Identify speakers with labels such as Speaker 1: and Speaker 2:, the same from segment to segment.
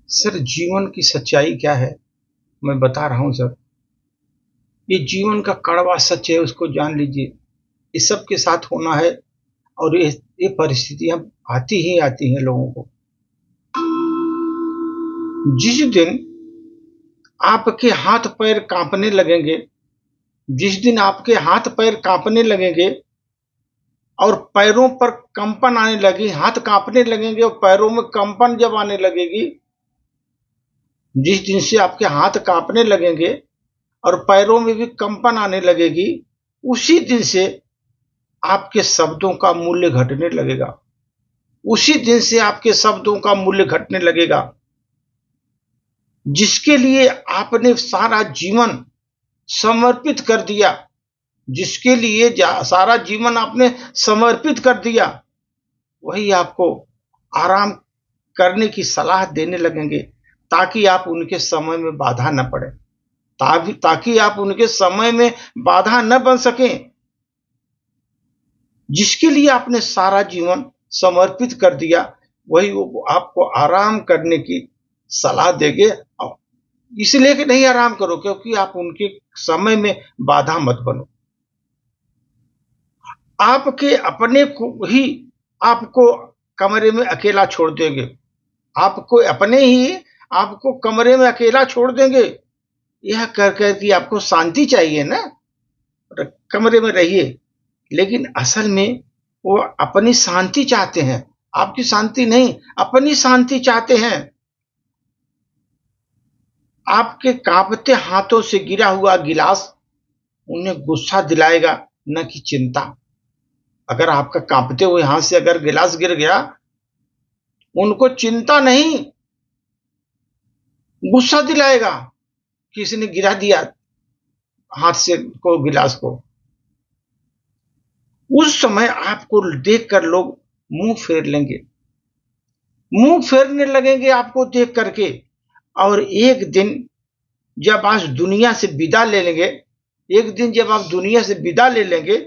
Speaker 1: Sir, जीवन की सच्चाई क्या है? मैं बता रहा हूँ सर। ये जीवन का कड़वा सच है, उसको जान लीजिए। ये सबके साथ होना है और ये परिस्थितियाँ आती ही आती हैं लोगों को। जिस दिन आपके हाथ-पैर काँपने लगेंगे, जिस दिन आपके हाथ-पैर काँपने लगेंगे और पैरों पर कंपन आने लगी, हाथ काँपने लगेंगे और पैरों में कंपन जब आने लगेगी, जिस दिन से आपके हाथ काँपने लगेंगे और पैरों में भी कंपन आने लगेगी, उसी दिन से आपके शब्दों का मूल्य घटने लगेगा। उसी दिन से आपके शब्दों का मूल्य घटने लगेगा। जिसके लिए आपने सारा जीवन समर्पित कर दिया, जिसके लिए सारा जीवन आपने समर्पित कर दिया, वही आपको आराम करने की सलाह देने लगेंगे, ताकि आप उनके समय में बाधा न पड़े, ताकि आप उनके समय में बाधा न बन सकें। जिसके लिए आपने सारा जीवन समर्पित कर दिया, वही वो आपको आराम करने की सलाह देंगे। इसलिए कि नहीं आराम करो, क्योंकि आप उनके समय में बाधा मत बनो। आपके अपने को ही आपको कमरे में अकेला छोड़ देंगे। आपको अपने ही आपको कमरे में अकेला छोड़ देंगे। यह कर कि आपको शांति चाहिए ना, कमरे में रहिए। लेकिन असल में वो अपनी शांति चाहते हैं, आपकी शांति नहीं, अपनी शांति चाहते हैं। आपके कांपते हाथों से गिरा हुआ गिलास उन्हें गुस्सा दिलाएगा, न कि चिंता। अगर आपका कांपते हुए हाथ से अगर गिलास गिर गया, उनको चिंता नहीं, गुस्सा दिलाएगा कि इसने गिरा दिया हाथ से को गिलास को। उस समय आपको देखकर लोग मुंह फेर लेंगे, मुंह फेरने लगेंगे आपको देख करके। और एक दिन जब आप दुनिया से विदा ले लेंगे, एक दिन जब आप दुनिया से विदा ले लेंगे,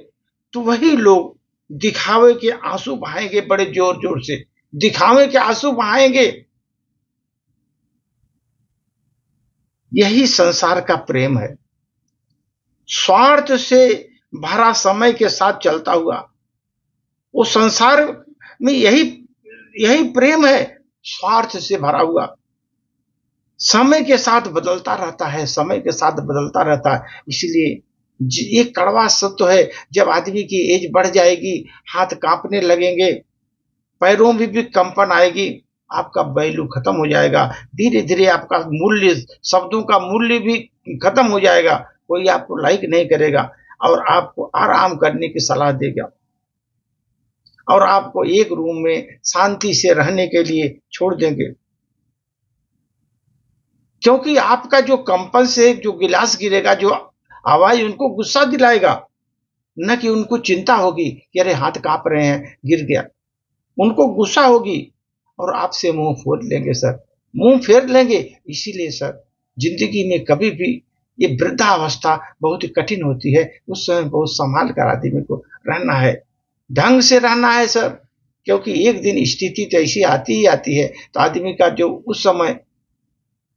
Speaker 1: तो वही लोग दिखावे के आंसू बहाएंगे, बड़े जोर जोर से दिखावे के आंसू बहाएंगे। यही संसार का प्रेम है, स्वार्थ से भरा समय के साथ चलता हुआ। वो संसार में यही प्रेम है, स्वार्थ से भरा हुआ। समय के साथ बदलता रहता है, समय के साथ बदलता रहता है। इसलिए ये कड़वा सत्य तो है, जब आदमी की एज बढ़ जाएगी, हाथ कांपने लगेंगे, पैरों में भी कंपन आएगी, आपका वैल्यू खत्म हो जाएगा। धीरे धीरे आपका मूल्य, शब्दों का मूल्य भी खत्म हो जाएगा। कोई आपको लाइक नहीं करेगा और आपको आराम करने की सलाह देगा और आपको एक रूम में शांति से रहने के लिए छोड़ देंगे, क्योंकि आपका जो कंपन से जो गिलास गिरेगा, जो आवाज उनको गुस्सा दिलाएगा, न कि उनको चिंता होगी कि अरे हाथ कांप रहे हैं, गिर गया। उनको गुस्सा होगी और आपसे मुंह फेर लेंगे सर, मुंह फेर लेंगे। इसीलिए सर, जिंदगी में कभी भी ये वृद्धावस्था बहुत ही कठिन होती है। उस समय बहुत संभाल कर आदमी को रहना है, ढंग से रहना है सर, क्योंकि एक दिन स्थिति तो ऐसी आती ही आती है, तो आदमी का जो उस समय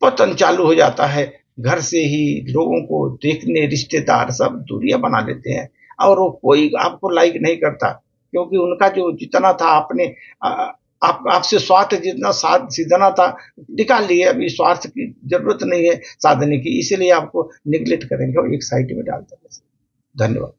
Speaker 1: पतन चालू हो जाता है। घर से ही लोगों को देखने रिश्तेदार सब दूरियां बना लेते हैं और वो कोई आपको लाइक नहीं करता, क्योंकि उनका जो जितना था अपने आपसे स्वार्थ जितना सीधना था निकाल लिए। अभी स्वार्थ की जरूरत नहीं है साधने की, इसलिए आपको निगलेक्ट करेंगे और एक साइड में डाल देंगे। धन्यवाद।